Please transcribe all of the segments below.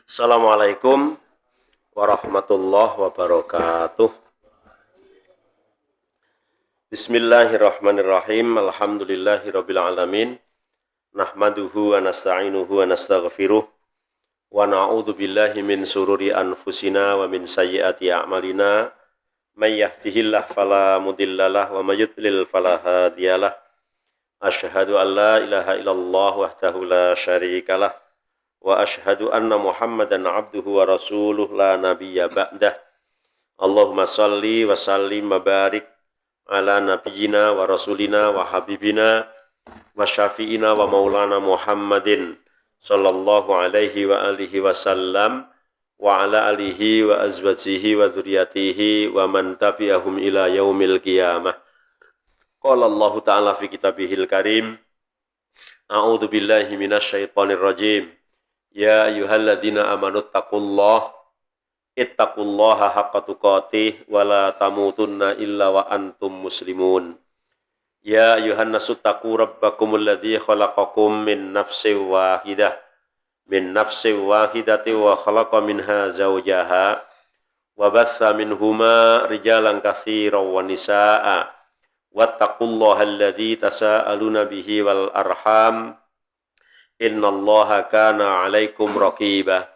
Assalamualaikum warahmatullahi wabarakatuh. Bismillahirrahmanirrahim. Alhamdulillahirabbil alamin. Nahmaduhu wa nasta'inuhu wa nastaghfiruh. Wa na'udzu billahi min sururi anfusina wa min sayyiati a'malina. May yahdihillahu fala mudhillalah wa may yudlil fala hadiyalah. Asyhadu an la ilaha illallah wahdahu la syarikalah. Wa asyhadu anna Muhammadan abduhu wa rasuluh la nabiyya ba'dah. Allahumma salli wa sallim wa barik ala nabiyyina wa rasulina wa habibina wa syafi'ina wa maulana Muhammadin sallallahu alaihi wa alihi wasallam wa ala alihi wa azwajihi wa dzurriyyatihi wa man tabi'ahum ila yaumil qiyamah. Qala Allah ta'ala fi kitabihil karim. A'udzu billahi minasyaitonir rajim. Ya ayyuhalladzina amanu ittaqullaha haqqa tuqatih wa la tamutunna illa wa antum muslimun. Ya ayyuhan nasu taqu rabbakumul ladzi khalaqakum min nafsin wahidatin wa khalaqa minha zawjaha wa batha minhuma rijalan katsiran wa nisaa'a wattaqullaha alladzi tasaaluna bihi wal arham innallaha kana 'alaikum raqiba.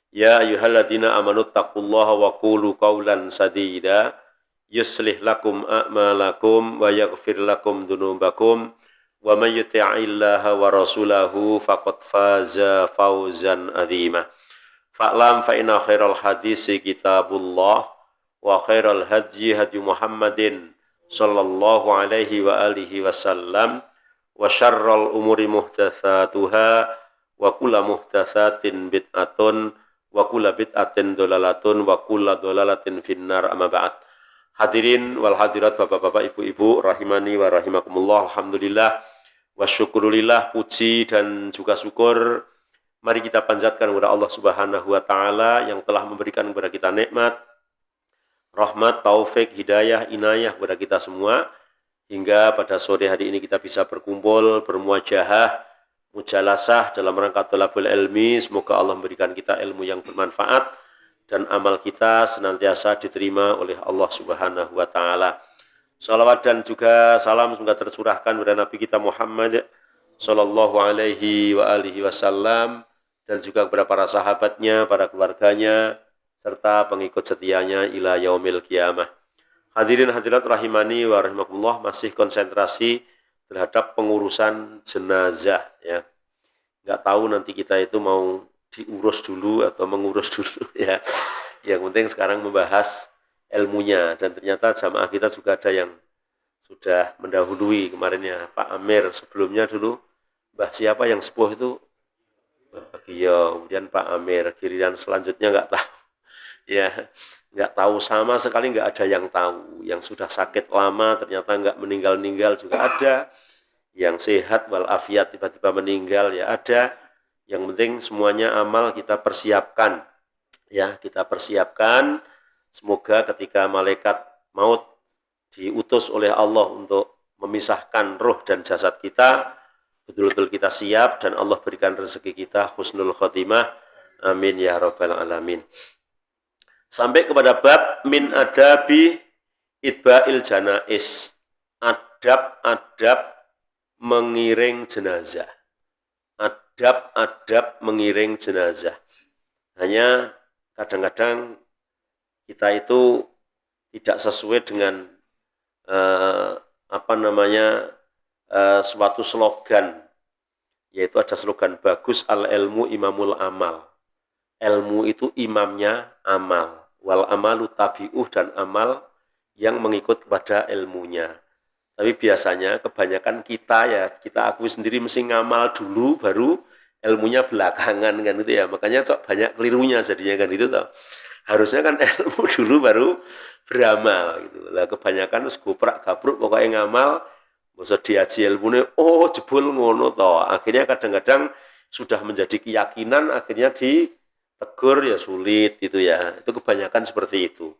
Ya ayyuhalladzina amanu taqullaha wa qulu qawlan sadida yuslih lakum a'malakum wa yaghfir lakum dzunubakum wa may yuti'illaha wa rasulahu faqad faza fawzan 'azima. Fa'lam fa inna khairal hadisi kitabullah wa khairal hadyi hadyu Muhammadin sallallahu alaihi wa alihi wasallam wa syarrul umuri muhdatsatuha wa kullu muhdatsatin bid'atun wa kullu bid'atin dhalalatun wa kullu dhalalatin finnar amma ba'd. Hadirin wal hadirat, bapak-bapak, ibu-ibu rahimani wa rahimakumullah. Alhamdulillah wa syukurillah, puji dan juga syukur mari kita panjatkan kepada Allah Subhanahu wa taala yang telah memberikan kepada kita nikmat, rahmat, taufik, hidayah, inayah kepada kita semua. Hingga pada sore hari ini kita bisa berkumpul, bermuajahah, mujalasah dalam rangka thalabul ilmi. Semoga Allah memberikan kita ilmu yang bermanfaat dan amal kita senantiasa diterima oleh Allah Subhanahu wa taala. Salawat dan juga salam semoga tercurahkan kepada Nabi kita Muhammad sallallahu alaihi wa alihi wasallam dan juga kepada para sahabatnya, para keluarganya serta pengikut setianya ila yaumil qiyamah. Hadirin hadirat rahimani wa rahimakumullah, masih konsentrasi terhadap pengurusan jenazah ya. Enggak tahu nanti kita itu mau diurus dulu atau mengurus dulu ya. Yang penting sekarang membahas ilmunya, dan ternyata jamaah kita juga ada yang sudah mendahului kemarin ya, Pak Amir sebelumnya dulu. Mbah siapa yang sepuh itu? Mbah Bagio, kemudian Pak Amir, giliran selanjutnya enggak tahu. Ya, nggak tahu, sama sekali nggak ada yang tahu. Yang sudah sakit lama ternyata nggak meninggal juga ada, yang sehat walafiat tiba-tiba meninggal ya ada. Yang penting semuanya amal kita persiapkan ya, kita persiapkan. Semoga ketika malaikat maut diutus oleh Allah untuk memisahkan roh dan jasad kita, betul-betul kita siap dan Allah berikan rezeki kita husnul khotimah, amin ya rabbal alamin. Sampai kepada bab min adabi itba'il janais, adab-adab mengiring jenazah. Adab-adab mengiring jenazah. Hanya kadang-kadang kita itu tidak sesuai dengan suatu slogan, yaitu ada slogan bagus, al-ilmu imamul amal. Ilmu itu imamnya amal. Wal amalu tabi'uh, dan amal yang mengikut kepada ilmunya. Tapi biasanya kebanyakan kita ya, kita akui sendiri mesti ngamal dulu baru ilmunya belakangan kan itu ya. Makanya banyak kelirunya jadinya kan itu toh. Harusnya kan ilmu dulu baru beramal gitu. Lah kebanyakan wis goprak gabruk pokoknya ngamal, masa diaji ilmune oh jebul ngono toh. Akhirnya kadang-kadang sudah menjadi keyakinan, akhirnya ditegur ya sulit itu ya. Itu kebanyakan seperti itu.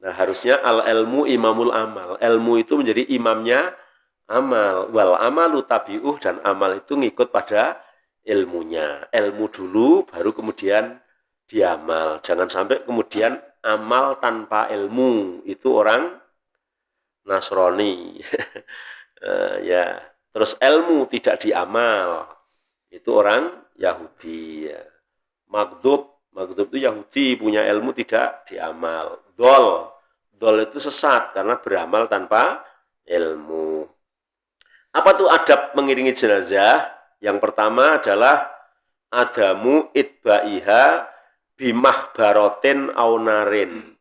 Nah, harusnya al-ilmu imamul amal. Ilmu itu menjadi imamnya amal. Wal amalu tabi'uh, dan amal itu ngikut pada ilmunya. Ilmu dulu baru kemudian diamal. Jangan sampai kemudian amal tanpa ilmu itu orang Nasrani. Ya, terus ilmu tidak diamal itu orang Yahudi. Ya. Maghdub itu Yahudi, punya ilmu tidak diamal. Dol itu sesat karena beramal tanpa ilmu. Apa tuh adab mengiringi jenazah? Yang pertama adalah adamu itba'iha bimahbarotin aunarin.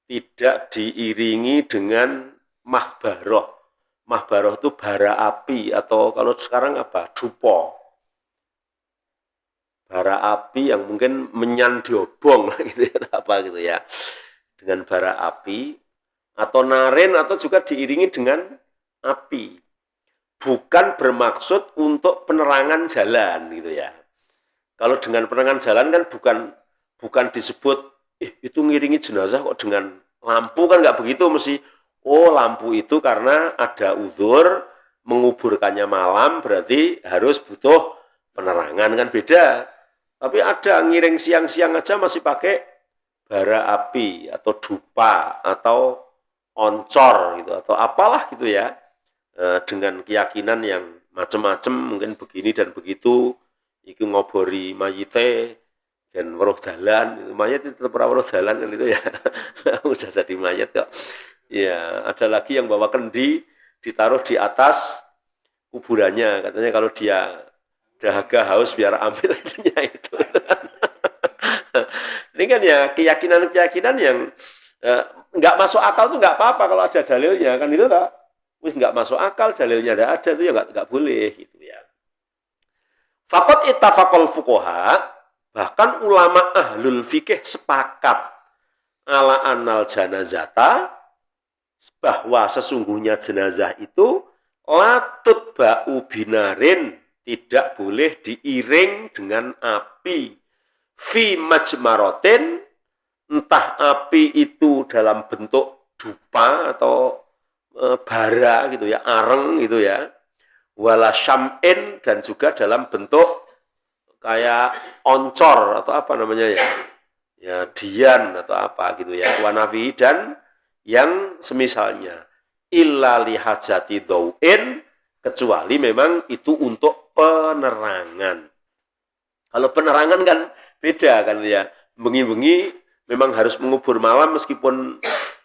Tidak diiringi dengan mahbaroh. Mahbaroh itu bara api atau kalau sekarang apa? Dupo. Bara api yang mungkin menyandobong gitu ya, apa gitu ya. Dengan bara api atau narin atau juga diiringi dengan api. Bukan bermaksud untuk penerangan jalan gitu ya. Kalau dengan penerangan jalan kan bukan disebut itu ngiringi jenazah kok dengan lampu, kan nggak begitu, mesti lampu itu karena ada udzur menguburkannya malam berarti harus butuh penerangan, kan beda. Tapi ada ngiring siang-siang aja masih pakai bara api atau dupa atau oncor gitu atau apalah gitu ya, dengan keyakinan yang macam-macam, mungkin begini dan begitu, itu ngobori mayite dan weruh dalan, mayat itu tetap weruh dalan kan itu ya. Udah jadi mayat kok. Ya, ada lagi yang bawa kendi ditaruh di atas kuburannya, katanya kalau dia dahaga haus biar ambil itunya itu. Ini kan ya keyakinan-keyakinan yang nggak masuk akal tuh nggak apa-apa kalau ada dalilnya, kan itu tak. Wis nggak masuk akal, dalilnya nggak ada itu ya nggak boleh gitu ya. Faqat ittafaqal fuqaha, bahkan ulama ahlul fikih sepakat ala annal janazata, bahwa sesungguhnya jenazah itu latut ba'u binarin, tidak boleh diiring dengan api, fi majmarotin, entah api itu dalam bentuk dupa atau bara gitu ya, areng gitu ya, wala syam'in, dan juga dalam bentuk kayak oncor atau apa namanya ya dian atau apa gitu ya, wanafi dan yang semisalnya, illa lihajati dau'in, kecuali memang itu untuk penerangan. Kalau penerangan kan beda kan ya, bengi-bengi memang harus mengubur malam, meskipun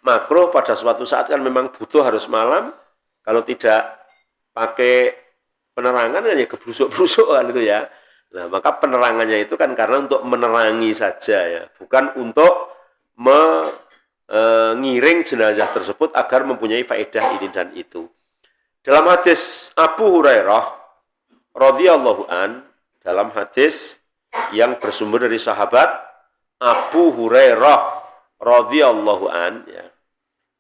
makruh pada suatu saat kan memang butuh harus malam. Kalau tidak pakai penerangan ya kebrusuk-brusuk kan itu ya. Nah, maka penerangannya itu kan karena untuk menerangi saja ya, bukan untuk mengiring jenazah tersebut agar mempunyai faedah ini dan itu. Dalam hadis Abu Hurairah radhiyallahu an, dalam hadis yang bersumber dari sahabat Abu Hurairah radhiyallahu an ya.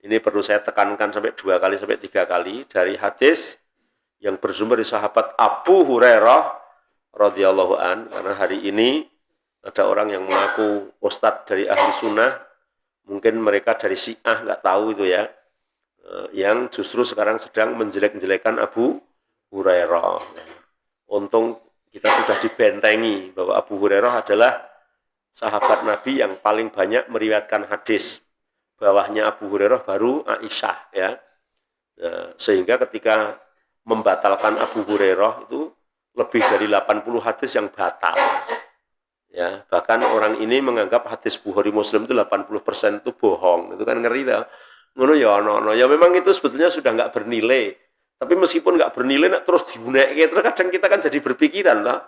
Ini perlu saya tekankan sampai 2 kali sampai 3 kali, dari hadis yang bersumber dari sahabat Abu Hurairah radhiyallahu an, karena hari ini ada orang yang mengaku ustadz dari ahli sunnah, mungkin mereka dari Syiah nggak tahu itu ya, yang justru sekarang sedang menjelek-jelekan Abu Hurairah. Untung kita sudah dibentengi bahwa Abu Hurairah adalah sahabat Nabi yang paling banyak meriwayatkan hadis. Bawahnya Abu Hurairah baru Aisyah ya. Sehingga ketika membatalkan Abu Hurairah itu lebih dari 80 hadis yang batal. Ya, bahkan orang ini menganggap hadis Bukhari Muslim itu 80% itu bohong. Itu kan ngeri dah. Ngono ya ono. Ya memang itu sebetulnya sudah nggak bernilai. Tapi meskipun nggak bernilai, terus diunek, terus kadang kita kan jadi berpikiran lah.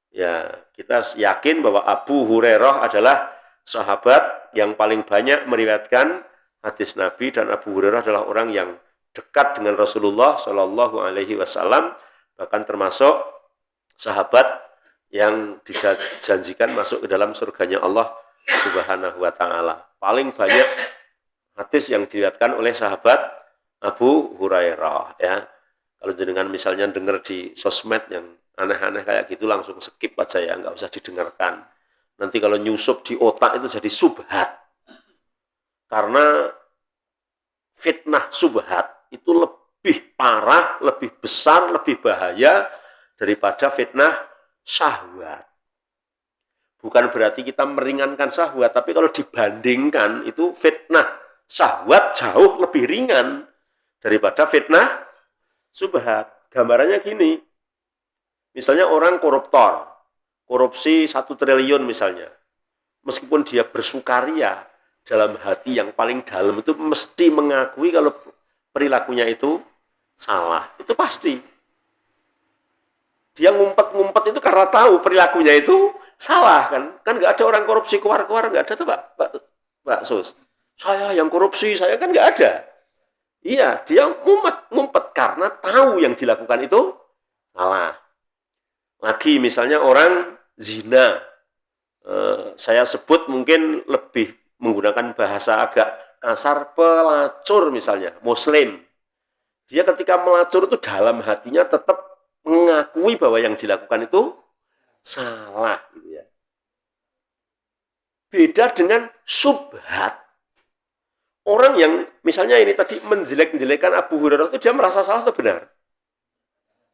Ya, kita yakin bahwa Abu Hurairah adalah sahabat yang paling banyak meriwayatkan hadis Nabi, dan Abu Hurairah adalah orang yang dekat dengan Rasulullah Shallallahu Alaihi Wasallam, bahkan termasuk sahabat yang dijanjikan masuk ke dalam surganya Allah Subhanahu Wa Taala. Paling banyak hadis yang diriwayatkan oleh sahabat Abu Hurairah ya. Kalau jenengan misalnya dengar di sosmed yang aneh-aneh kayak gitu, langsung skip aja ya, nggak usah didengarkan. Nanti kalau nyusup di otak itu jadi subhat. Karena fitnah subhat itu lebih parah, lebih besar, lebih bahaya daripada fitnah syahwat. Bukan berarti kita meringankan syahwat, tapi kalau dibandingkan itu fitnah syahwat jauh lebih ringan daripada fitnah syubhat. Gambarannya gini, misalnya orang koruptor, korupsi 1 triliun misalnya, meskipun dia bersukaria, dalam hati yang paling dalam itu mesti mengakui kalau perilakunya itu salah. Itu pasti. Dia ngumpet-ngumpet itu karena tahu perilakunya itu salah kan. Kan nggak ada orang korupsi keluar-keluar, nggak ada tuh Pak Sus. Saya yang korupsi, saya kan nggak ada. Iya, dia ngumpet karena tahu yang dilakukan itu salah. Lagi misalnya orang zina. Saya sebut mungkin lebih menggunakan bahasa agak kasar, pelacur misalnya, muslim. Dia ketika melacur itu dalam hatinya tetap mengakui bahwa yang dilakukan itu salah. Gitu ya. Beda dengan subhat. Orang yang misalnya ini tadi menjelek-jelekan Abu Hurairah itu dia merasa salah atau benar?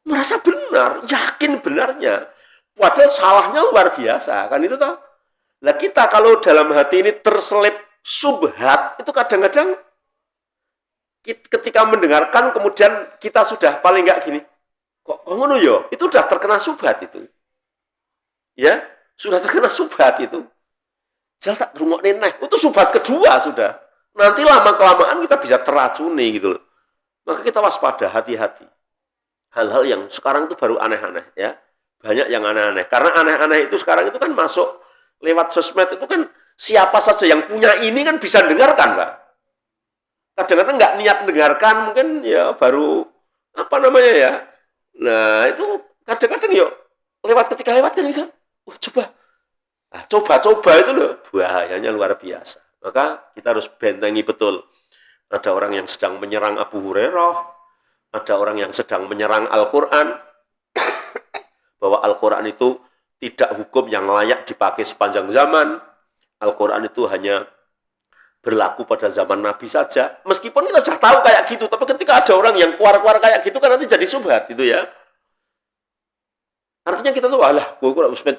Merasa benar, yakin benarnya. Padahal salahnya luar biasa, kan itu toh. Nah kita kalau dalam hati ini terselip subhat, itu kadang-kadang ketika mendengarkan kemudian kita sudah paling enggak gini, kok ngono yo? Itu sudah terkena subhat itu. Ya, sudah terkena subhat itu. Jal tak rungokne neh, itu subhat kedua sudah. Nanti lama-kelamaan kita bisa teracuni gitu loh. Maka kita waspada, hati-hati. Hal-hal yang sekarang itu baru aneh-aneh ya. Banyak yang aneh-aneh. Karena aneh-aneh itu sekarang itu kan masuk lewat sosmed itu kan siapa saja yang punya ini kan bisa dengarkan, Pak. Kadang-kadang nggak niat dengarkan, mungkin ya baru apa namanya ya. Nah itu kadang-kadang yuk lewat ketika lewat kan itu, wah coba, nah, coba-coba itu loh bahayanya luar biasa. Maka kita harus bentengi betul. Ada orang yang sedang menyerang Abu Hurairah, ada orang yang sedang menyerang Al-Quran, bahwa Al-Quran itu tidak hukum yang layak dipakai sepanjang zaman. Al-Quran itu hanya berlaku pada zaman Nabi saja. Meskipun kita sudah tahu kayak gitu, tapi ketika ada orang yang keluar-keluar kayak gitu kan nanti jadi subhat gitu ya. Artinya kita tuh, alah,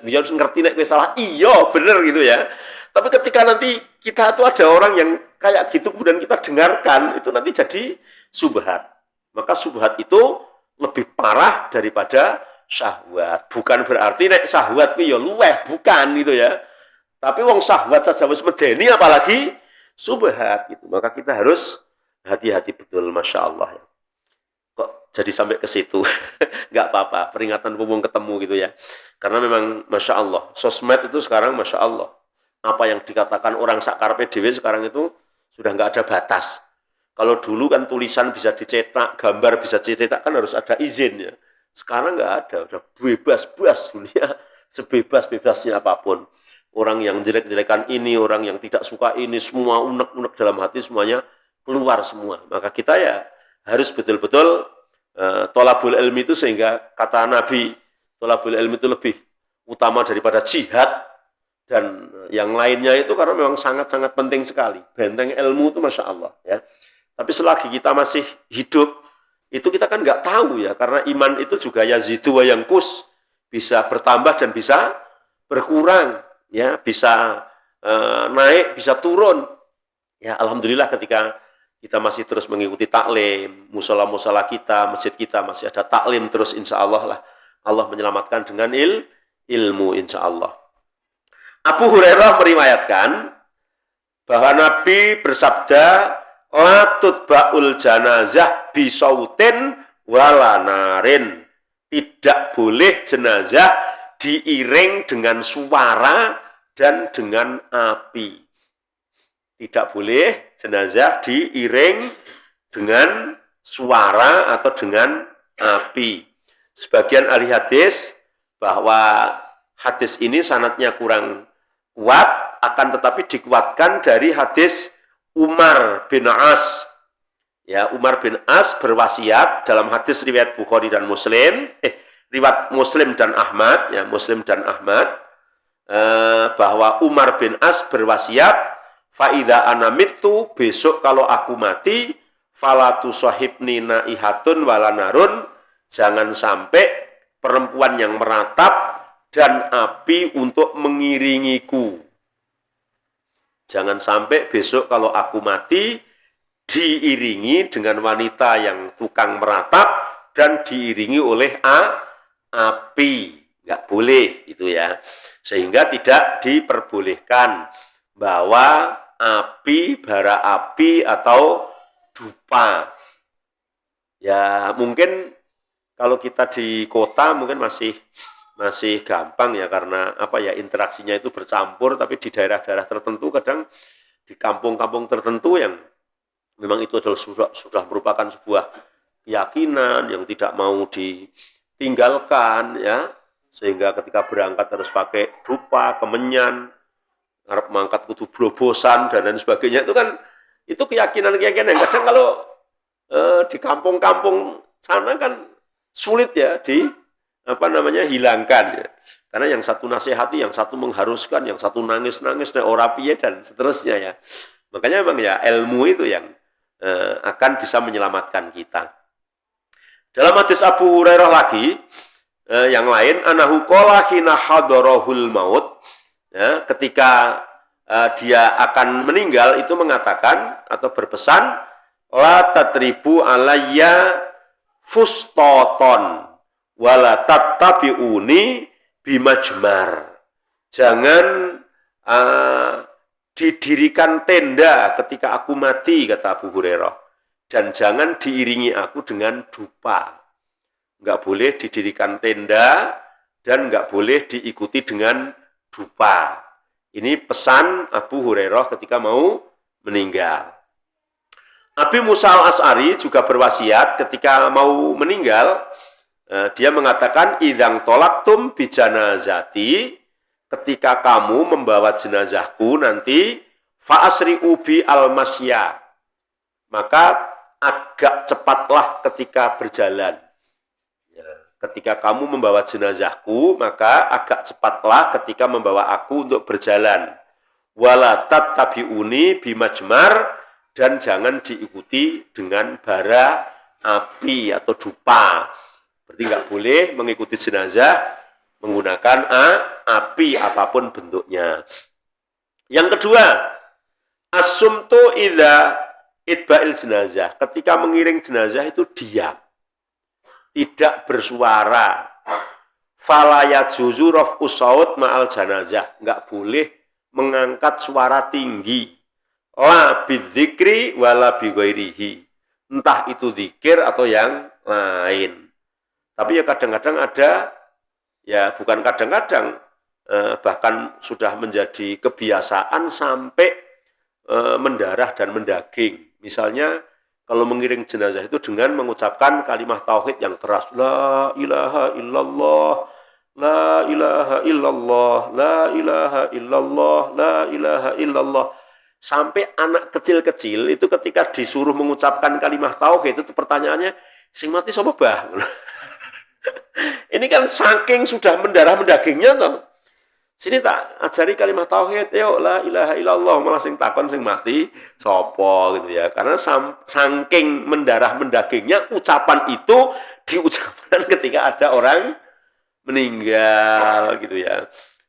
dia harus ngerti nek salah. Iya, bener gitu ya. Tapi ketika nanti kita tuh ada orang yang kayak gitu kemudian kita dengarkan, itu nanti jadi subhat. Maka subhat itu lebih parah daripada syahwat. Bukan berarti nek syahwat itu ya luweh, bukan gitu ya. Tapi wong syahwat saja wis medeni apalagi subhat gitu. Maka kita harus hati-hati betul, Masya Allah. Kok jadi sampai ke situ? Nggak apa-apa, peringatan mumpung ketemu gitu ya. Karena memang Masya Allah, sosmed itu sekarang Masya Allah. Apa yang dikatakan orang sakarpe dewe sekarang itu sudah nggak ada batas. Kalau dulu kan tulisan bisa dicetak, gambar bisa dicetak, kan harus ada izin ya. Sekarang nggak ada, udah bebas-bebas dunia, sebebas-bebasnya apapun. Orang yang jelek-jelekan ini, orang yang tidak suka ini, semua unek-unek dalam hati, semuanya keluar semua. Maka kita ya harus betul-betul tolabul ilmi itu, sehingga kata Nabi, tolabul ilmi itu lebih utama daripada jihad, dan yang lainnya itu karena memang sangat-sangat penting sekali. Benteng ilmu itu Masya Allah ya. Tapi selagi kita masih hidup, itu kita kan nggak tahu ya, karena iman itu juga yazidu wa yanqus, bisa bertambah dan bisa berkurang, ya, bisa naik, bisa turun. Ya, alhamdulillah ketika kita masih terus mengikuti taklim, musola-musola kita, masjid kita masih ada taklim terus, insya Allah lah Allah menyelamatkan dengan ilmu, insya Allah. Abu Hurairah meriwayatkan bahwa Nabi bersabda, la tutba'ul janazah bisautin wala narin. Tidak boleh jenazah diiring dengan suara dan dengan api. Tidak boleh jenazah diiring dengan suara atau dengan api. Sebagian ahli hadis bahwa hadis ini sanadnya kurang kuat, akan tetapi dikuatkan dari hadis Umar bin As. Ya, Umar bin As berwasiat dalam hadis riwayat Bukhari dan Muslim, riwayat Muslim dan Ahmad, ya, Muslim dan Ahmad, bahwa Umar bin As berwasiat, faida anamitu, besok kalau aku mati, falatu sahibni naihatun walanarun, jangan sampai perempuan yang meratap dan api untuk mengiringiku. Jangan sampai besok kalau aku mati, diiringi dengan wanita yang tukang meratap dan diiringi oleh api. Nggak boleh itu ya. Sehingga tidak diperbolehkan bahwa api, bara api atau dupa. Ya mungkin kalau kita di kota mungkin masih gampang ya, karena apa ya, interaksinya itu bercampur. Tapi di daerah-daerah tertentu, kadang di kampung-kampung tertentu yang memang itu adalah sudah merupakan sebuah keyakinan yang tidak mau ditinggalkan ya, sehingga ketika berangkat harus pakai dupa, kemenyan, harap mangkat kudu blobosan dan lain sebagainya. Itu keyakinan-keyakinan yang kadang kalau di kampung-kampung sana kan sulit ya hilangkan ya. Karena yang satu nasihati, yang satu mengharuskan, yang satu nangis-nangis dan ora piye dan seterusnya ya. Makanya memang ya ilmu itu yang akan bisa menyelamatkan kita. Dalam hadis Abu Hurairah lagi yang lain, anahu qala hina hadarahul maut, ya, ketika dia akan meninggal itu mengatakan atau berpesan, la tatribu alayya fustoton wala tattabi'uni bimajmar. Jangan didirikan tenda ketika aku mati, kata Abu Hurairah, dan jangan diiringi aku dengan dupa. Enggak boleh didirikan tenda dan enggak boleh diikuti dengan dupa. Ini pesan Abu Hurairah ketika mau meninggal. Abi Musa al-Asy'ari juga berwasiat ketika mau meninggal, dia mengatakan, idang tolaktum bijanazati, ketika kamu membawa jenazahku nanti, fa'asri ubi al-masya, maka agak cepatlah ketika berjalan. Ya, ketika kamu membawa jenazahku, maka agak cepatlah ketika membawa aku untuk berjalan. Wala tattabi'uni bimajmar, dan jangan diikuti dengan bara api atau dupa. Berarti nggak boleh mengikuti jenazah menggunakan api apapun bentuknya. Yang kedua, as-sumtu idza itba'il jenazah. Ketika mengiring jenazah itu diam, tidak bersuara. Fala yajuzu raf'us saut ma'al janazah. Nggak boleh mengangkat suara tinggi. La bidzikri wala bighairihi. Entah itu zikir atau yang lain. Tapi ya kadang-kadang ada, ya bukan kadang-kadang, bahkan sudah menjadi kebiasaan sampai mendarah dan mendaging. Misalnya kalau mengiring jenazah itu dengan mengucapkan kalimat tauhid yang keras, la ilaha illallah, la ilaha illallah, la ilaha illallah, la ilaha illallah. Sampai anak kecil-kecil itu ketika disuruh mengucapkan kalimat tauhid itu pertanyaannya, sing mati sapa bah? Ini kan saking sudah mendarah mendagingnya toh. Sini tak ajari kalimat tauhid, yuk la ilaha illallah, malah sing takon sing mati sapa gitu ya. Karena saking mendarah mendagingnya ucapan itu diucapkan ketika ada orang meninggal gitu ya.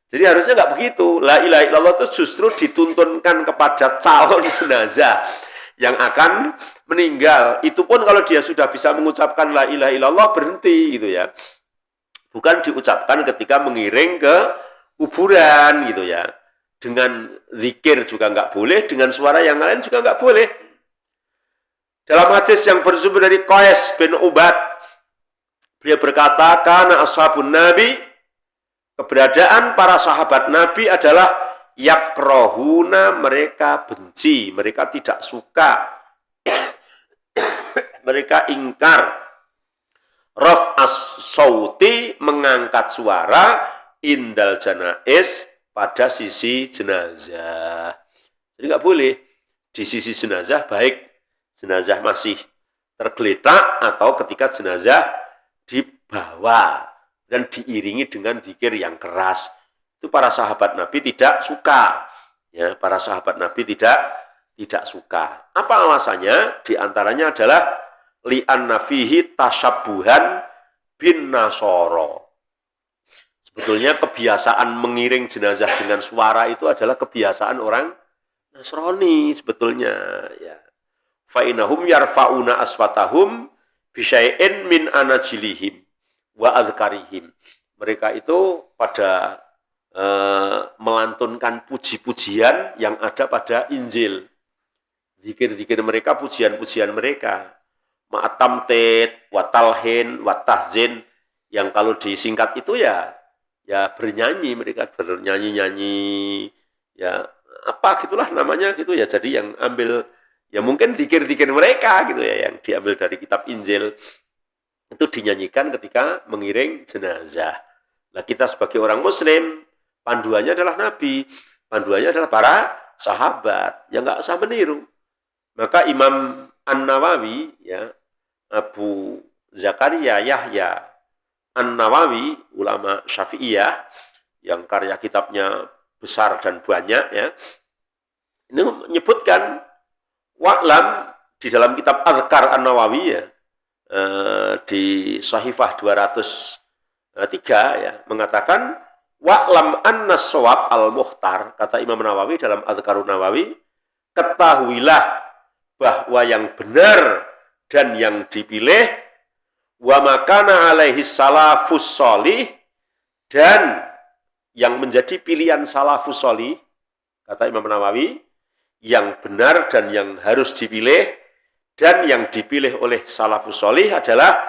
Jadi harusnya nggak begitu. La ilaha illallah itu justru dituntunkan kepada calon jenazah yang akan meninggal. Itu pun kalau dia sudah bisa mengucapkan la ilaha illallah, berhenti gitu ya. Bukan diucapkan ketika mengiring ke kuburan gitu ya. Dengan zikir juga nggak boleh, dengan suara yang lain juga nggak boleh. Dalam hadis yang bersumber dari Qais bin Ubad, beliau berkata, kana ashabun nabi, keberadaan para sahabat Nabi adalah yakrohuna, mereka benci, mereka tidak suka, mereka ingkar, raf'as sauti, mengangkat suara, indal janais, pada sisi jenazah. Jadi nggak boleh di sisi jenazah, baik jenazah masih tergeletak atau ketika jenazah dibawa dan diiringi dengan zikir yang keras. Itu para sahabat Nabi tidak suka. Ya, para sahabat Nabi tidak suka. Apa alasannya? Di antaranya adalah li'anna fihi tashabbuhan bin nasoro. Sebetulnya kebiasaan mengiring jenazah dengan suara itu adalah kebiasaan orang Nasrani sebetulnya, ya. Fa innahum yarfa'una aswatahum bisyai'in min anajilihim wa adhkarihim. Mereka itu pada melantunkan puji-pujian yang ada pada Injil. Zikir-zikir mereka, pujian-pujian mereka. Ma'atamtet, watalhin, watahzin, yang kalau disingkat itu ya bernyanyi, mereka bernyanyi-nyanyi, ya apa gitulah namanya gitu ya. Jadi yang ambil ya mungkin zikir-zikir mereka gitu ya, yang diambil dari kitab Injil itu dinyanyikan ketika mengiring jenazah. Nah, kita sebagai orang Muslim, panduannya adalah Nabi, panduannya adalah para sahabat, yang nggak usah meniru. Maka Imam An-Nawawi, ya, Abu Zakaria Yahya An-Nawawi, ulama Syafi'iyah, yang karya kitabnya besar dan banyak, ya, ini menyebutkan wa'lam di dalam kitab Adhkar An-Nawawi, ya, di Sahifah 203, ya, mengatakan wa'lam annas shawab al-mukhtar, kata Imam Nawawi dalam Adhkarun Nawawi, ketahuilah bahwa yang benar dan yang dipilih wa makana alaihi salafus sholih, dan yang menjadi pilihan salafus sholih, kata Imam Nawawi, yang benar dan yang harus dipilih dan yang dipilih oleh salafus sholih adalah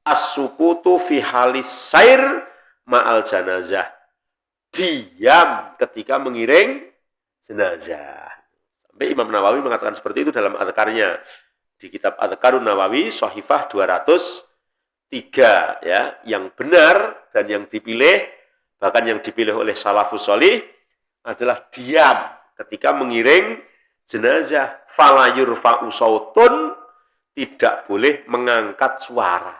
as-sukutu fi halis sair ma'al janazah, diam ketika mengiring jenazah. Sampai Imam Nawawi mengatakan seperti itu dalam adhkarnya di kitab Adhkarun Nawawi Sahifah 203, ya, yang benar dan yang dipilih, bahkan yang dipilih oleh salafus sholih adalah diam ketika mengiring jenazah. Fala yurfa'u sautun, tidak boleh mengangkat suara,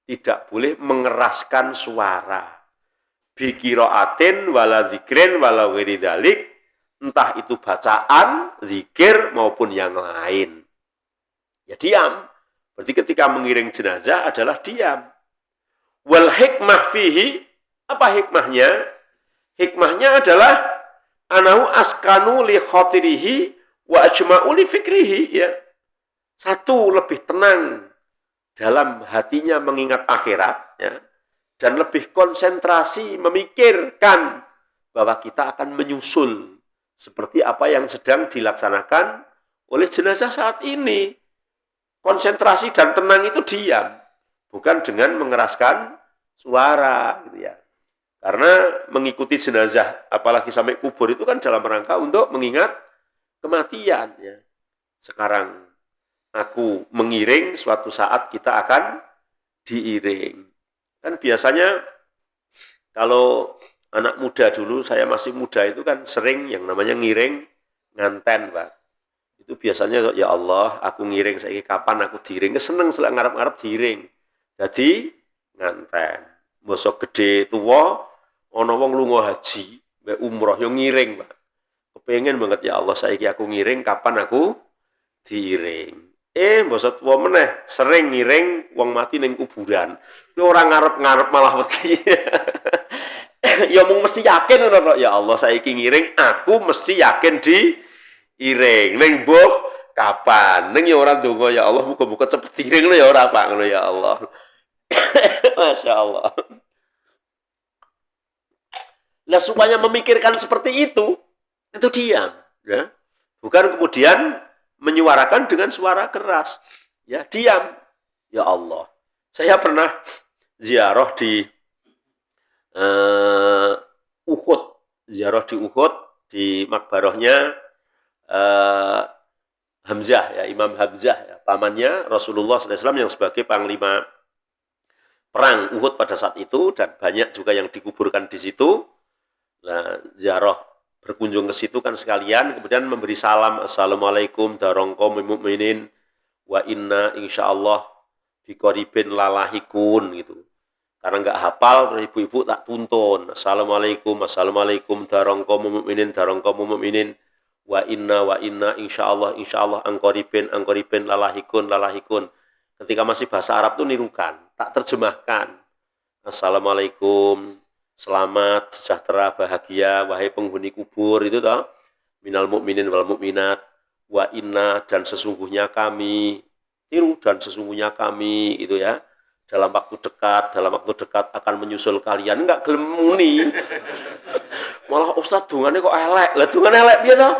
tidak boleh mengeraskan suara. Bi qiraatin wala dzikrin wala ghairi dzalik, entah itu bacaan, zikir maupun yang lain. Ya diam. Berarti ketika mengiring jenazah adalah diam. Wal hikmah fihi, apa hikmahnya? Hikmahnya adalah anahu askanu li khotirihi wa ajma'u li fikrihi, ya. Satu, lebih tenang dalam hatinya mengingat akhirat, ya, dan lebih konsentrasi memikirkan bahwa kita akan menyusul seperti apa yang sedang dilaksanakan oleh jenazah saat ini. Konsentrasi dan tenang itu diam, bukan dengan mengeraskan suara, gitu ya. Karena mengikuti jenazah, apalagi sampai kubur, itu kan dalam rangka untuk mengingat kematian, ya. Sekarang aku mengiring, suatu saat kita akan diiring. Kan biasanya kalau anak muda dulu, saya masih muda itu kan sering yang namanya ngiring nganten, Pak. Itu biasanya, ya Allah, aku ngiring saiki kapan aku diiring, seneng selak ngarep-ngarep diiring. Jadi nganten. Mbosok gede tuwa ana wong lunga haji, mbek umroh yo ngiring, Pak. Kepengen banget, ya Allah, saiki aku ngiring kapan aku diiring. Mbosok tuwa meneh sering ngiring wong mati ning kuburan. Kuwi ora ngarep-ngarep malah wedi. Ya mung mesti yakin ngono, ya Allah saiki ngiring, aku mesti yakin diiring. Ning mbuh kapan? Ning ya ora ndonga, ya Allah muga-muga cepet diiring ya ora Pak, ngono ya Allah. Masya Allah. Nah, supaya memikirkan seperti itu diam, ya. Bukan kemudian menyuarakan dengan suara keras. Ya, diam. Ya Allah. Saya pernah ziarah di Uhud, ziarah di Uhud, di makbarahnya Hamzah, ya, Imam Hamzah, ya, pamannya Rasulullah SAW yang sebagai panglima perang Uhud pada saat itu, dan banyak juga yang dikuburkan di situ. Nah, ziarah berkunjung ke situ kan sekalian, kemudian memberi salam, assalamualaikum darongkom mu'minin wa inna insyaallah biqoribin lalahikun, gitu. Karena nggak hafal, terus ibu-ibu tak tuntun. Assalamualaikum darongkom mu'minin, wa inna, insyaallah, angkoribin, lalahikun. Ketika masih bahasa Arab tuh nirukan, tak terjemahkan. Assalamualaikum selamat, sejahtera, bahagia, wahai penghuni kubur itu toh, minal mu'minin wal mu'minat, wa inna dan sesungguhnya kami, tiru dan sesungguhnya kami itu ya, dalam waktu dekat akan menyusul kalian. Enggak gelem muni. Malah Ustaz dungane kok elek. Lah dungane elek piye to?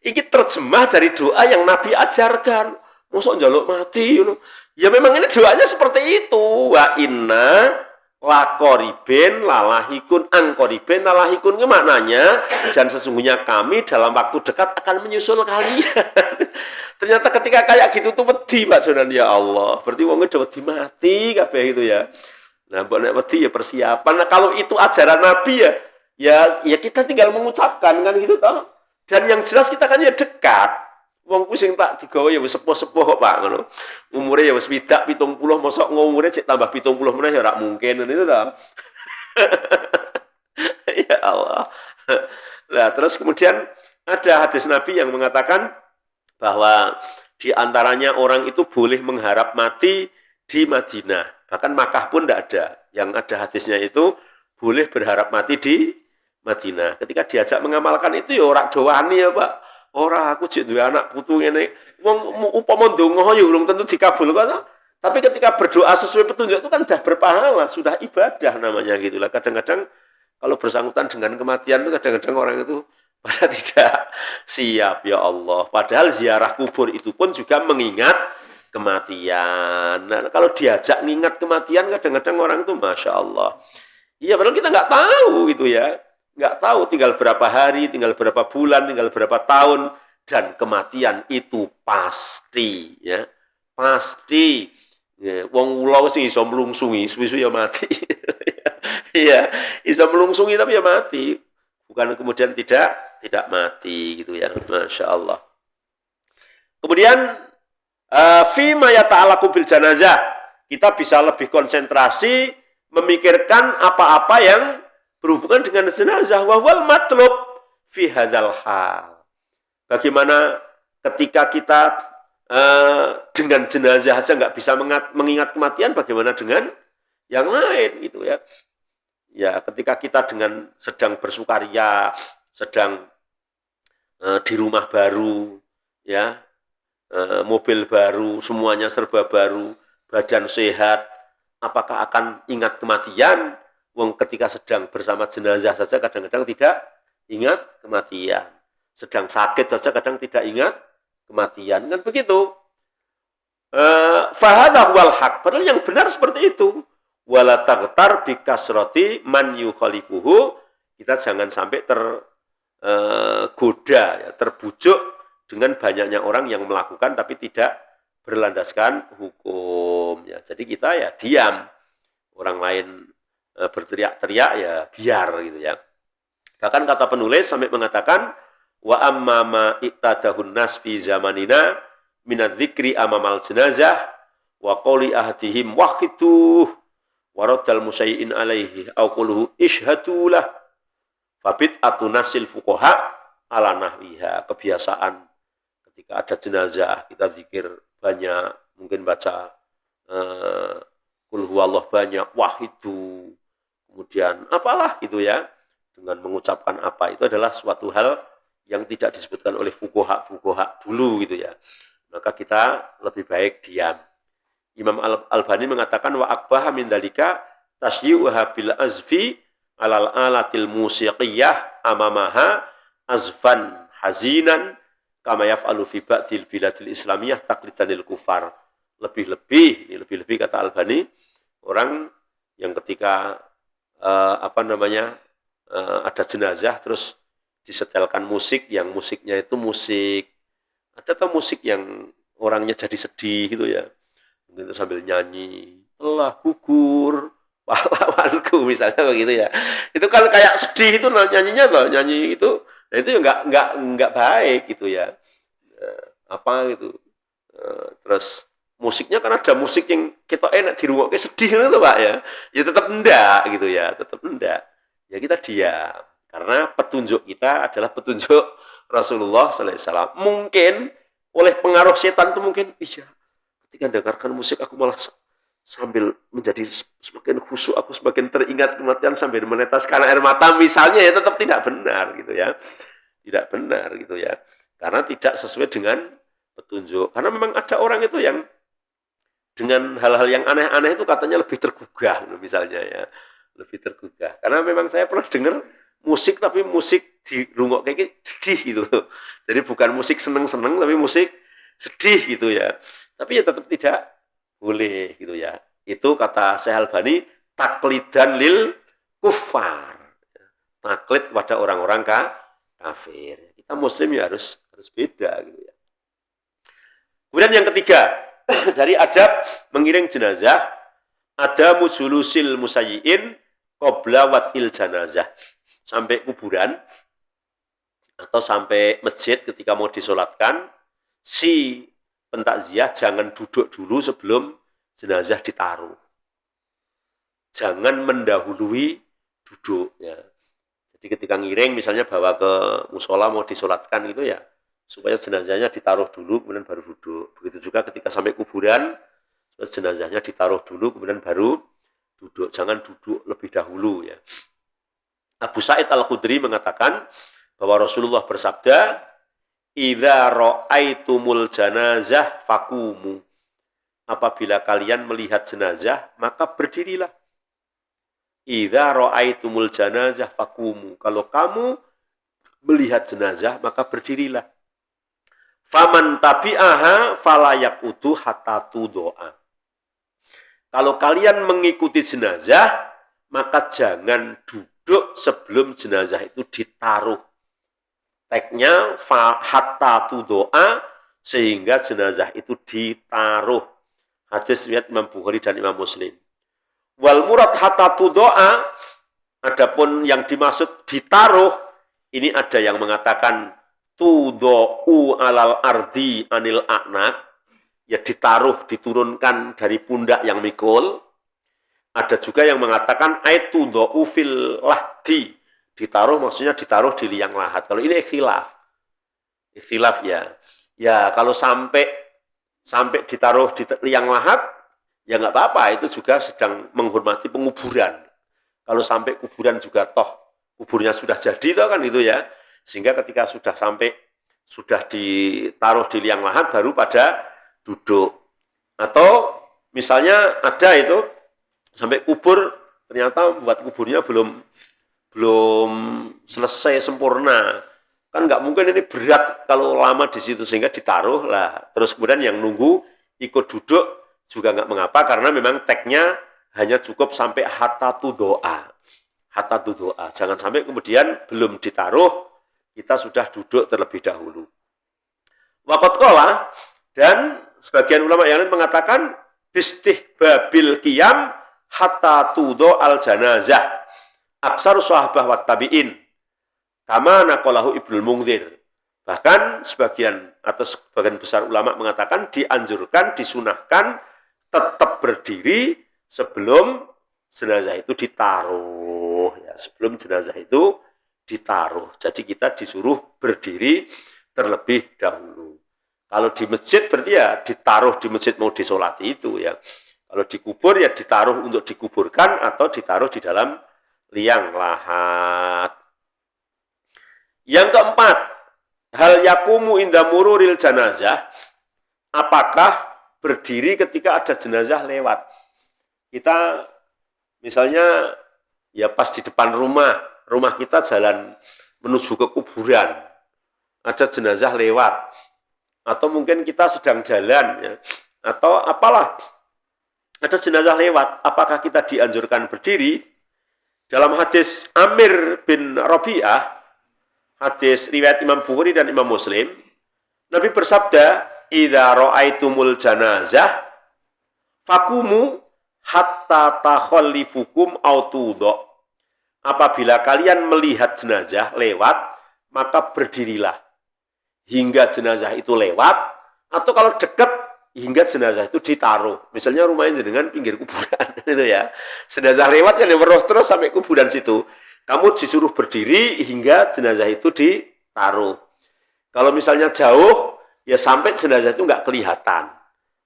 Iki terjemah dari doa yang Nabi ajarkan. Mosok njaluk mati ngono. Ya memang ini doanya seperti itu. Wa inna laqoribin lalahikun angkoribin lalahikun, itu maknanya dan sesungguhnya kami dalam waktu dekat akan menyusul kalian. Ternyata ketika kayak gitu tuh wedi Pak Jonan, ya Allah, berarti wong udah wedi mati kabeh itu ya. Nah mbok nek wedi ya persiapan. Nah, kalau itu ajaran Nabi ya kita tinggal mengucapkan kan gitu toh. Dan yang jelas kita kan ya dekat. Wong ku sing tak digawe ya wis sepuh-sepuh kok Pak ngono. Umure ya wis swidak 70, mosok ngumure cek tambah 70 meneh ya ora mungkin itu ta. Ya Allah. Nah, terus kemudian ada hadis Nabi yang mengatakan bahwa di antaranya orang itu boleh mengharap mati di Madinah. Bahkan Makkah pun tidak ada. Yang ada hadisnya itu boleh berharap mati di Madinah. Ketika diajak mengamalkan itu ya ora dowani ya Pak. Ora aku jek duwe anak putu ngene. Wong upama ndonga ya urung tentu dikabulkan. Tapi ketika berdoa sesuai petunjuk itu kan sudah berpahala, sudah ibadah namanya gitulah. Kadang-kadang kalau bersangkutan dengan kematian itu kadang-kadang orang itu pada tidak siap ya Allah. Padahal ziarah kubur itu pun juga mengingat kematian. Nah, kalau diajak mengingat kematian kadang-kadang orang itu Masya Allah. Iya, padahal kita nggak tahu gitu ya. Nggak tahu tinggal berapa hari, tinggal berapa bulan, tinggal berapa tahun, dan kematian itu pasti ya, pasti ya, wong ula sing iso mlungsungi suwi-suwi ya mati. Iya, iso mlungsungi tapi ya mati, bukan kemudian tidak mati gitu ya. Masya Allah. Kemudian fima yata'allaqu bil janazah, kita bisa lebih konsentrasi memikirkan apa-apa yang berhubungan dengan jenazah. Wa wal matlub fi hadzal hal. Bagaimana ketika kita dengan jenazah saja nggak bisa mengingat kematian, bagaimana dengan yang lain gitu ya. Ya, ketika kita dengan sedang bersukaria, sedang di rumah baru, ya, mobil baru, semuanya serba baru, badan sehat, apakah akan ingat kematian? Wong ketika sedang bersama jenazah saja kadang-kadang tidak ingat kematian. Sedang sakit saja kadang tidak ingat kematian. Kan begitu. Fahadha wal haq. Padahal yang benar seperti itu. Wala taghtar bikasrati man yukhalifuhu. Kita jangan sampai tergoda, ya, terbujuk dengan banyaknya orang yang melakukan tapi tidak berlandaskan hukum. Ya, jadi kita ya diam. Orang lain berteriak-teriak ya biar gitu ya. Bahkan kata penulis sampai mengatakan wa amma ma iktadahun nas fi zamanina minadzikri amamal jenazah wa qawli ahdihim wahiduh wa raddal musayyin alaihi au quluhu ishhadulah fabit atunasil fuqaha ala nahwiha. Kebiasaan ketika ada jenazah kita zikir banyak, mungkin baca qul huwallah banyak, wahidu, kemudian apalah gitu ya, dengan mengucapkan apa, itu adalah suatu hal yang tidak disebutkan oleh fuqaha dulu gitu ya. Maka kita lebih baik diam. Imam Al-Albani mengatakan wa akbaha min dalika tasyyi'uha bil azfi alal alatil musiqiyah amamaha azfan hazinan kama yaf'alu fi ba'dil biladil islamiyah taqlidan lil kufar. Lebih-lebih kata Albani, orang yang ketika ada jenazah terus disetelkan musik yang musiknya itu musik, ada tuh musik yang orangnya jadi sedih gitu ya, mungkin itu sambil nyanyi telah gugur pahlawanku misalnya begitu ya, itu kan kayak sedih itu nyanyinya loh, nyanyi itu, nah itu nggak baik gitu ya, terus musiknya kan ada musik yang kita enak di rumah kayak sedih gitu Pak ya tetap enggak gitu ya, tetap enggak. Ya kita diam, karena petunjuk kita adalah petunjuk Rasulullah SAW. Mungkin oleh pengaruh setan itu mungkin, iya, ketika dengarkan musik aku malah sambil menjadi semakin khusyuk, aku semakin teringat kematian sambil meneteskan air mata misalnya, ya tetap tidak benar gitu ya. Tidak benar gitu ya. Karena tidak sesuai dengan petunjuk. Karena memang ada orang itu yang dengan hal-hal yang aneh-aneh itu katanya lebih tergugah misalnya ya. Lebih tergugah. Karena memang saya pernah dengar musik tapi musik di rungok kayak sedih gitu. Jadi bukan musik seneng-seneng tapi musik sedih gitu ya. Tapi ya tetap tidak boleh gitu ya. Itu kata Syekh Albani taklidan lil kufar. Taklid kepada orang-orang kafir. Kita muslim ya harus beda gitu ya. Kemudian yang ketiga, dari adab mengiring jenazah ada mujulusil musayyiin qabla watil janazah. Sampai kuburan atau sampai masjid ketika mau disolatkan, si pentakziah jangan duduk dulu sebelum jenazah ditaruh. Jangan mendahului duduk ya. Jadi ketika ngiring misalnya bawa ke musola mau disolatkan gitu ya, supaya jenazahnya ditaruh dulu kemudian baru duduk. Begitu juga ketika sampai kuburan, jenazahnya ditaruh dulu kemudian baru duduk. Jangan duduk lebih dahulu ya. Abu Sa'id Al-Khudri mengatakan bahwa Rasulullah bersabda, "Idza ra'aitumul janazah faqumu." Apabila kalian melihat jenazah, maka berdirilah. Idza ra'aitumul janazah faqumu. Kalau kamu melihat jenazah, maka berdirilah. Faman tabi'aha fala yaqutu hatta tudoa. Kalau kalian mengikuti jenazah, maka jangan duduk sebelum jenazah itu ditaruh. Teksnya hatta tudoa, sehingga jenazah itu ditaruh. Hadis riwayat Imam Bukhari dan Imam Muslim. Wal murad hatta tudoa, adapun yang dimaksud ditaruh, ini ada yang mengatakan tudo'u alal ardi anil a'nak, ya ditaruh, diturunkan dari pundak yang mikul. Ada juga yang mengatakan tudo'u fil lahdi, ditaruh maksudnya ditaruh di liang lahat. Kalau ini ikhtilaf ya. Ya kalau sampai ditaruh di liang lahat, ya nggak apa-apa, itu juga sedang menghormati penguburan. Kalau sampai kuburan juga toh kuburnya sudah jadi toh kan itu ya. Sehingga ketika sudah ditaruh di liang lahat baru pada duduk. Atau misalnya ada itu sampai kubur ternyata buat kuburnya belum selesai sempurna. Kan nggak mungkin ini berat kalau lama di situ sehingga ditaruh lah. Terus kemudian yang nunggu ikut duduk juga nggak mengapa karena memang teksnya hanya cukup sampai hatta tudoa. Jangan sampai kemudian belum ditaruh kita sudah duduk terlebih dahulu. Waqat qala, dan sebagian ulama yang lain mengatakan bistihbabil qiyam hatta tudo al janazah. Aksar sahabah wa tabi'in. Kama naqalahu Ibnul Munzir. Bahkan sebagian besar ulama mengatakan dianjurkan, disunahkan tetap berdiri sebelum jenazah itu ditaruh. Ya, sebelum jenazah itu ditaruh. Jadi kita disuruh berdiri terlebih dahulu. Kalau di masjid berarti ya ditaruh di masjid mau disolati itu ya. Kalau dikubur ya ditaruh untuk dikuburkan atau ditaruh di dalam liang lahat. Yang keempat, hal yakumu inda mururil janazah, apakah berdiri ketika ada jenazah lewat? Kita misalnya ya pas di depan rumah kita jalan menuju ke kuburan, ada jenazah lewat, atau mungkin kita sedang jalan ya, atau apalah, ada jenazah lewat, apakah kita dianjurkan berdiri? Dalam hadis Amir bin Rabi'ah, hadis riwayat Imam Bukhari dan Imam Muslim, Nabi bersabda, "Idza ra'aitumul janazah fakumu hatta takhallifukum aw tudho." Apabila kalian melihat jenazah lewat, maka berdirilah hingga jenazah itu lewat, atau kalau dekat hingga jenazah itu ditaruh. Misalnya rumahnya dengan pinggir kuburan itu ya. Jenazah lewat kan terus sampai kuburan situ. Kamu disuruh berdiri hingga jenazah itu ditaruh. Kalau misalnya jauh, ya sampai jenazah itu nggak kelihatan.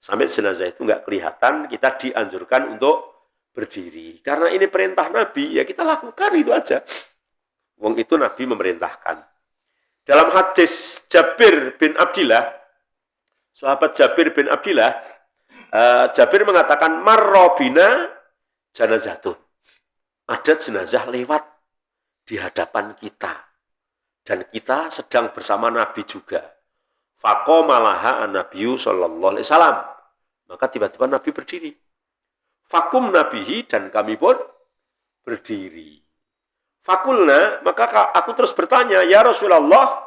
Sampai jenazah itu nggak kelihatan, kita dianjurkan untuk berdiri. Karena ini perintah Nabi, ya kita lakukan itu aja. Wong itu Nabi memerintahkan. Dalam hadis Jabir bin Abdillah, sahabat Jabir bin Abdillah, Jabir mengatakan, marrobina janazatun. Ada jenazah lewat di hadapan kita. Dan kita sedang bersama Nabi juga. Faqomalaha an-nabiyyu sallallahu alaihi wasallam. Maka tiba-tiba Nabi berdiri. Fakum nabihi, dan kami pun berdiri. Fakulna, maka aku terus bertanya, ya Rasulullah,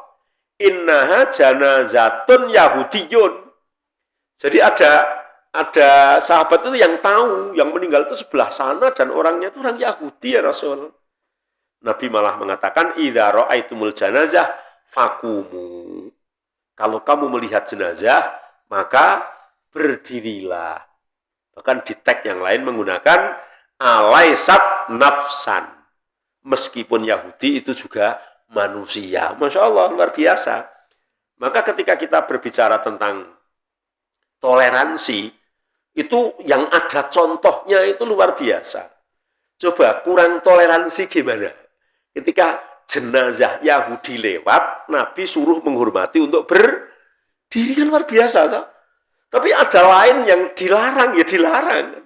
innaha janazatun yahudiyun. Jadi ada sahabat itu yang tahu, yang meninggal itu sebelah sana, dan orangnya itu orang Yahudi ya Rasul. Nabi malah mengatakan, idza ra'aitumul janazah fakumu. Kalau kamu melihat jenazah, maka berdirilah. Bahkan di teks yang lain menggunakan alaisat nafsan. Meskipun Yahudi itu juga manusia. Masya Allah, luar biasa. Maka ketika kita berbicara tentang toleransi, itu yang ada contohnya itu luar biasa. Coba kurang toleransi gimana? Ketika jenazah Yahudi lewat, Nabi suruh menghormati untuk berdiri, kan luar biasa. Toh? Tapi ada lain yang dilarang, ya dilarang.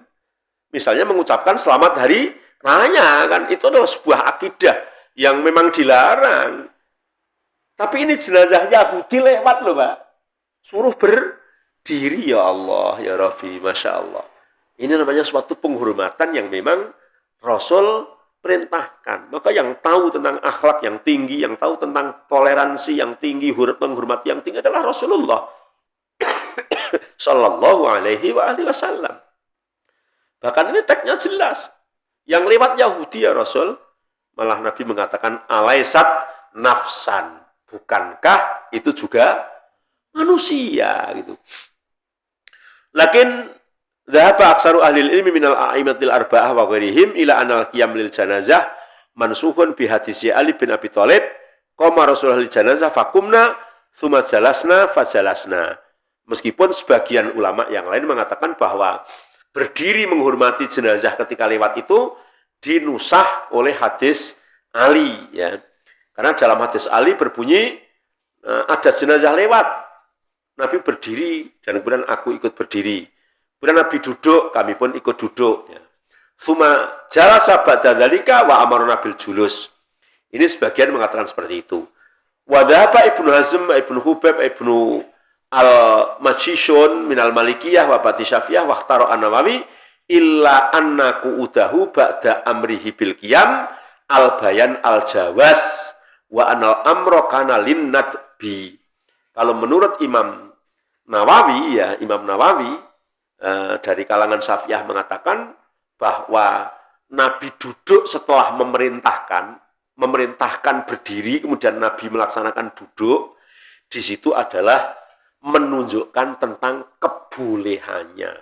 Misalnya mengucapkan selamat hari raya, kan itu adalah sebuah akidah yang memang dilarang. Tapi ini jenazah Yahudi lewat loh Pak. Suruh berdiri, ya Allah, ya Rabbi, Masya Allah. Ini namanya suatu penghormatan yang memang Rasul perintahkan. Maka yang tahu tentang akhlak yang tinggi, yang tahu tentang toleransi yang tinggi, menghormati yang tinggi adalah Rasulullah Sallallahu alaihi wasallam. Bahkan ini teksnya jelas. Yang lewat Yahudi ya Rasul, malah Nabi mengatakan alaisat nafsan. Bukankah itu juga manusia gitu. Lakin dhahaba aksaru ahlil ilmi minal a'immatil arba'ah wa ghairihim ila anal qiyam lil janazah mansuhun bi hadisi Ali bin Abi Thalib qama Rasulullah lil janazah fakumna tsumma jalasna fajalasna. Meskipun sebagian ulama yang lain mengatakan bahwa berdiri menghormati jenazah ketika lewat itu dinusah oleh hadis Ali, ya. Karena dalam hadis Ali berbunyi ada jenazah lewat, Nabi berdiri dan kemudian aku ikut berdiri. Kemudian Nabi duduk, kami pun ikut duduk. Ya. Suma jalasa ba'da dzalika wa amarna bil julus. Ini sebagian mengatakan seperti itu. Wa dhahaba Ibnu Hazm, Ibnu Hubab, Ibnu Al-Majishun minal Malikiyah wa Bati Syafiyah wa Akhtaro An-Nawawi illa annaku udahu ba'da amrihi bil qiyam al-bayan al-jawas wa anal amro kana linnadbi. Kalau menurut Imam Nawawi, ya Imam Nawawi dari kalangan Syafiyah mengatakan bahwa Nabi duduk setelah memerintahkan berdiri, kemudian Nabi melaksanakan duduk, di situ adalah menunjukkan tentang kebolehannya.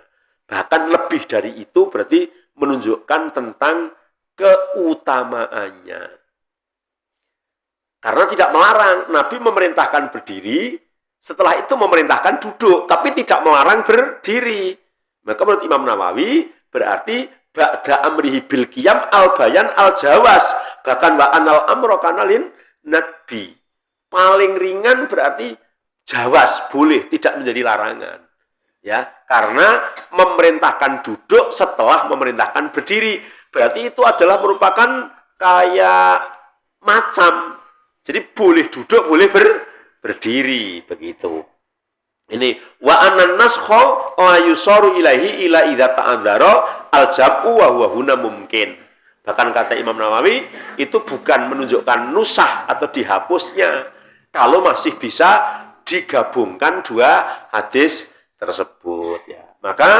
Bahkan lebih dari itu berarti menunjukkan tentang keutamaannya. Karena tidak melarang, Nabi memerintahkan berdiri, setelah itu memerintahkan duduk, tapi tidak melarang berdiri. Maka menurut Imam Nawawi berarti ba'da amrihi bil qiyam al-bayan al-jawas, bahkan wa anal amro kanalin nadbi. Paling ringan berarti jawas, boleh, tidak menjadi larangan. Ya, karena memerintahkan duduk setelah memerintahkan berdiri. Berarti itu adalah merupakan kayak macam. Jadi boleh duduk, boleh berdiri, begitu. Ini wa anan naskho la yusaru ilaihi ila idza ta'adzara al-jam'u wa huwa huna mungkin. Bahkan kata Imam Nawawi, itu bukan menunjukkan nusah atau dihapusnya kalau masih bisa digabungkan dua hadis tersebut, ya. Maka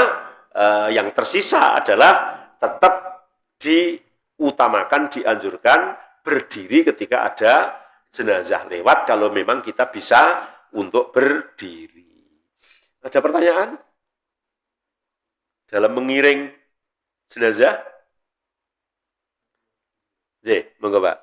yang tersisa adalah tetap diutamakan, dianjurkan berdiri ketika ada jenazah lewat kalau memang kita bisa untuk berdiri. Ada pertanyaan? Dalam mengiring jenazah? Monggo Pak.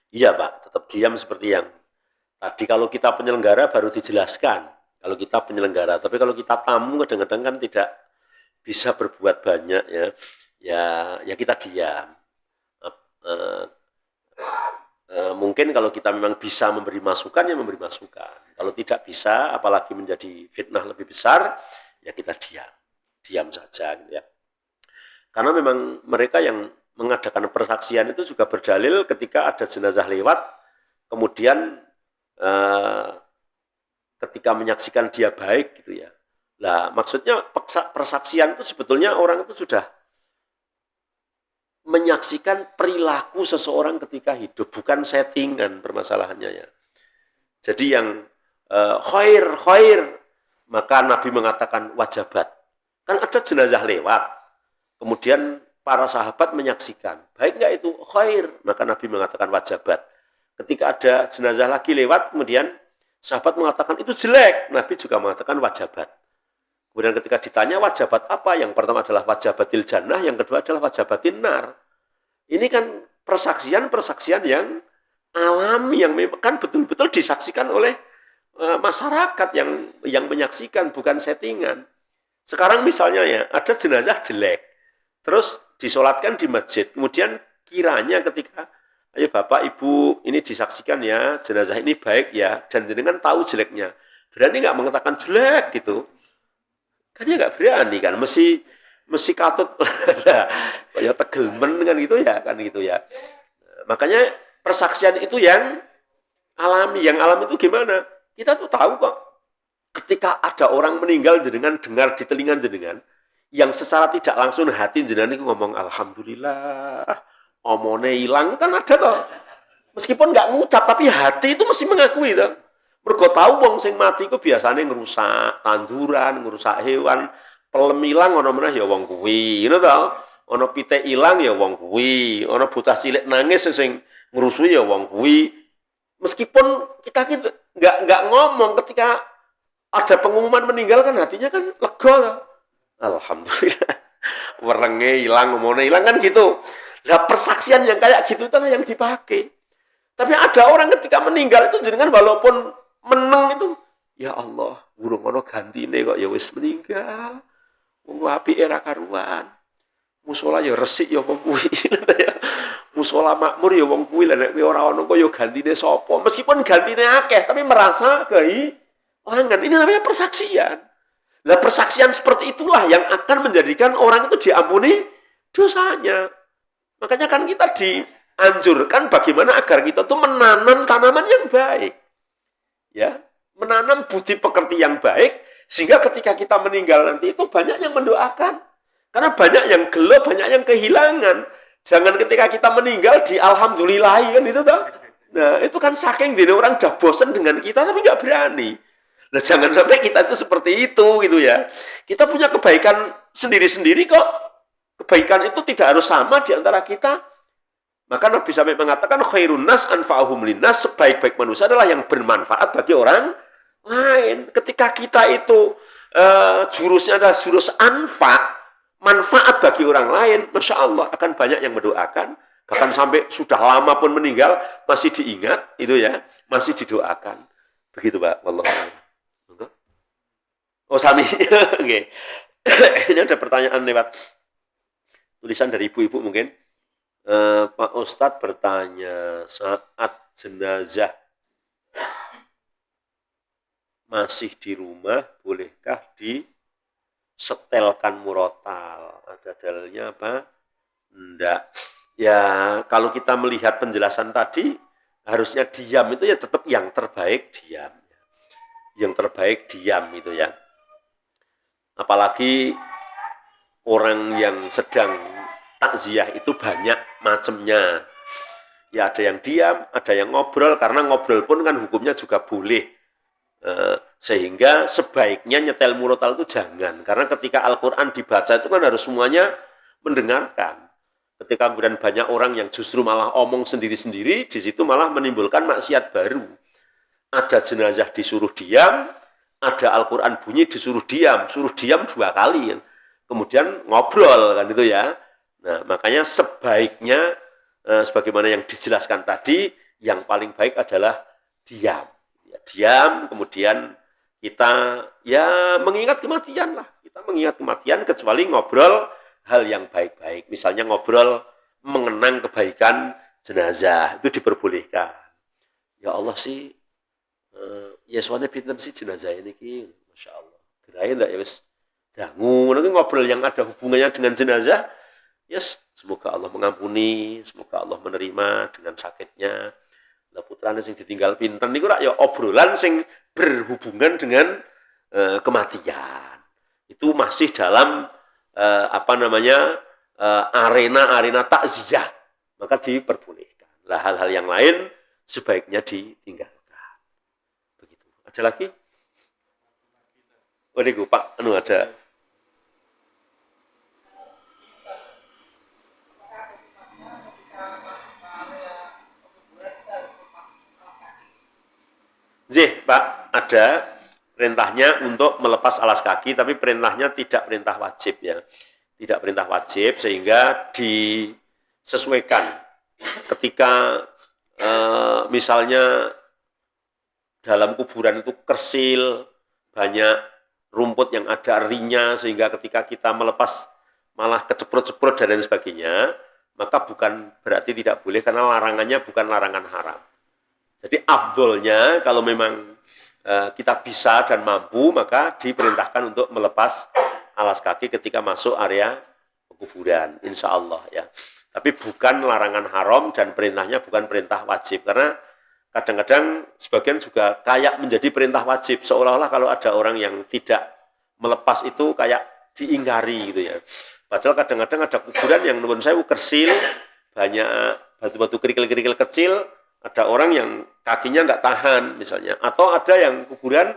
Iya Pak, tetap diam seperti yang tadi. Kalau kita penyelenggara baru dijelaskan, kalau kita penyelenggara. Tapi kalau kita tamu kadang-kadang kan tidak bisa berbuat banyak ya. Ya kita diam. Uh, Mungkin kalau kita memang bisa memberi masukan, ya memberi masukan. Kalau tidak bisa, apalagi menjadi fitnah lebih besar, ya kita diam saja gitu ya. Karena memang mereka yang mengadakan persaksian itu juga berdalil ketika ada jenazah lewat, kemudian ketika menyaksikan dia baik gitu ya. Lah maksudnya persaksian itu sebetulnya orang itu sudah menyaksikan perilaku seseorang ketika hidup, bukan settingan permasalahannya ya. Jadi yang khair, maka Nabi mengatakan wajabat. Kan ada jenazah lewat, kemudian para sahabat menyaksikan, baik nggak itu khair, maka Nabi mengatakan wajabat. Ketika ada jenazah lagi lewat, kemudian sahabat mengatakan itu jelek, Nabi juga mengatakan wajabat. Kemudian ketika ditanya wajabat apa, yang pertama adalah wajabatil jannah, yang kedua adalah wajabatin nar. Ini kan persaksian yang alami, yang memang kan betul-betul disaksikan oleh masyarakat yang menyaksikan, bukan settingan. Sekarang misalnya ya, ada jenazah jelek, terus disolatkan di masjid, kemudian kiranya ketika, ayo Bapak Ibu, ini disaksikan ya, jenazah ini baik ya, dan jenengan tahu jeleknya, berani nggak mengatakan jelek gitu? Kan dia nggak berani kan, mesti katut kayak tegelmen kan gitu ya, makanya persaksian itu yang alami. Yang alami itu gimana? Kita tuh tahu kok, ketika ada orang meninggal jenengan dengar di telinga jenengan, yang secara tidak langsung hati jenengan itu ngomong alhamdulillah, omone hilang, kan ada toh. Meskipun nggak ngucap, tapi hati itu mesti mengakui toh. Mergo tahu wong sing mati ku biasanya ngerusak tanduran, ngerusak hewan, pelem ilang ana meneh ya wong kuwi, ngono to. Ana pitik ilang ya wong kuwi, ana bocah cilik nangis sing ngrusui ya wong kuwi. Meskipun kita nggak ngomong, ketika ada pengumuman meninggal kan hatinya kan lega to. Alhamdulillah. Werenge ilang, omone ilang kan gitu. Lah persaksian yang kayak gitu itu yang dipakai. Tapi ada orang ketika meninggal itu jenengan walaupun meneng itu, ya Allah, burung ono gantine kok ya wis meninggal. Wong apike ra karuan. Musola ya resik ya wong kuwi. Musola makmur ya wong kuwi, lha nek ora ono kok ya gantine sapa. Meskipun gantine akeh tapi merasa kehilangan. Ini namanya persaksian. Lah persaksian seperti itulah yang akan menjadikan orang itu diampuni dosanya. Makanya kan kita dianjurkan bagaimana agar kita tuh menanam tanaman yang baik. Ya, menanam budi pekerti yang baik, sehingga ketika kita meninggal nanti itu banyak yang mendoakan. Karena banyak yang gelo, banyak yang kehilangan. Jangan ketika kita meninggal di alhamdulillah kan itu toh. Nah, itu kan saking dene orang udah bosan dengan kita tapi nggak berani. Nah, jangan sampai kita itu seperti itu gitu ya. Kita punya kebaikan sendiri-sendiri kok. Kebaikan itu tidak harus sama di antara kita. Maka Nabi sampai mengatakan khairun nas anfa'uhum linnas, sebaik-baik manusia adalah yang bermanfaat bagi orang lain. Ketika kita itu jurusnya adalah jurus manfaat bagi orang lain, Masya Allah akan banyak yang mendoakan. Bahkan sampai sudah lama pun meninggal masih diingat, itu ya, masih didoakan. Begitu Pak, wallahu. Oh sami, oke. Ini ada pertanyaan lewat tulisan dari ibu-ibu mungkin. Pak Ustadz bertanya, saat jenazah masih di rumah, bolehkah disetelkan murotal? Ada dalilnya apa? Enggak. Ya, kalau kita melihat penjelasan tadi, harusnya diam itu ya tetap yang terbaik diam. Yang terbaik diam itu ya. Apalagi orang yang sedang takziah itu banyak macamnya. Ya ada yang diam, ada yang ngobrol, karena ngobrol pun kan hukumnya juga boleh. Sehingga sebaiknya nyetel murotal itu jangan. Karena ketika Al-Quran dibaca itu kan harus semuanya mendengarkan. Ketika kemudian banyak orang yang justru malah omong sendiri-sendiri, di situ malah menimbulkan maksiat baru. Ada jenazah disuruh diam, ada Al-Quran bunyi disuruh diam 2 kali. Kemudian ngobrol kan itu ya. Nah, makanya sebaiknya sebagaimana yang dijelaskan tadi, yang paling baik adalah diam. Ya, diam, kemudian kita ya mengingat kematian lah. Kita mengingat kematian kecuali ngobrol hal yang baik-baik. Misalnya ngobrol mengenang kebaikan jenazah, itu diperbolehkan. Ya Allah sih, yeswane pinten sih jenazah ini ki, Masya Allah. Gerai enggak ya wis dangu, nanti ngobrol yang ada hubungannya dengan jenazah, yes, semoga Allah mengampuni, semoga Allah menerima dengan sakitnya. Lah putrane sing ditinggal pinten niku rak ya obrolan sing berhubungan dengan kematian. Itu masih dalam arena-arena takziah, maka diperbolehkan. Lah hal-hal yang lain sebaiknya ditinggalkan. Begitu. Ada lagi? Oh, niku Pak, ada. Zih, Pak, ada perintahnya untuk melepas alas kaki, tapi perintahnya tidak perintah wajib ya. Tidak perintah wajib, sehingga disesuaikan. Ketika misalnya dalam kuburan itu kersil, banyak rumput yang ada erinya, sehingga ketika kita melepas malah keceprot-ceprot dan lain sebagainya, maka bukan berarti tidak boleh, karena larangannya bukan larangan haram. Jadi afdolnya kalau memang kita bisa dan mampu, maka diperintahkan untuk melepas alas kaki ketika masuk area kuburan, insya Allah ya. Tapi bukan larangan haram dan perintahnya bukan perintah wajib, karena kadang-kadang sebagian juga kayak menjadi perintah wajib, seolah-olah kalau ada orang yang tidak melepas itu kayak diingkari gitu ya. Padahal kadang-kadang ada kuburan yang menurut saya kersil, banyak batu-batu kerikil-kerikil kecil, ada orang yang kakinya nggak tahan misalnya, atau ada yang kuburan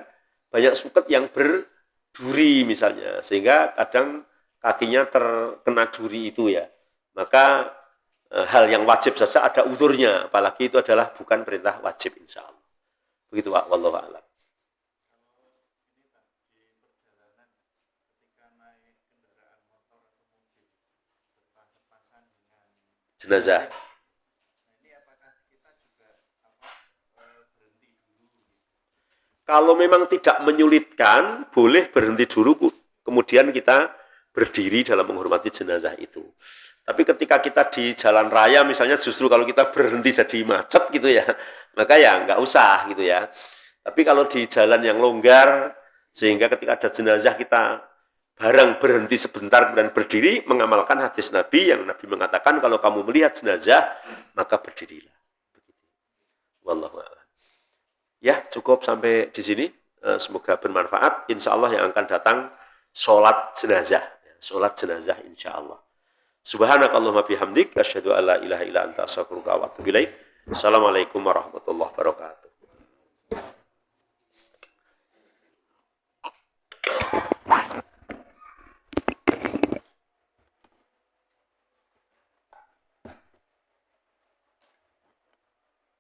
banyak suket yang berduri misalnya, sehingga kadang kakinya terkena duri itu ya. Maka hal yang wajib saja ada udurnya, apalagi itu adalah bukan perintah wajib, insya Allah. Begitu Pak, wallahu a'lam. Jenazah. Kalau memang tidak menyulitkan, boleh berhenti dulu, kemudian kita berdiri dalam menghormati jenazah itu. Tapi ketika kita di jalan raya, misalnya justru kalau kita berhenti jadi macet gitu ya, maka ya nggak usah gitu ya. Tapi kalau di jalan yang longgar, sehingga ketika ada jenazah kita barang berhenti sebentar dan berdiri, mengamalkan hadis Nabi yang Nabi mengatakan kalau kamu melihat jenazah, maka berdirilah. Wallahu a'lam. Ya, cukup sampai di sini. Semoga bermanfaat. Insya Allah yang akan datang sholat jenazah. Sholat jenazah insya Allah. Subhanakallahumma bihamdik. Asyhadu an la ilaha illa anta astaghfiruka wa atubu ilaik. Assalamualaikum warahmatullahi wabarakatuh.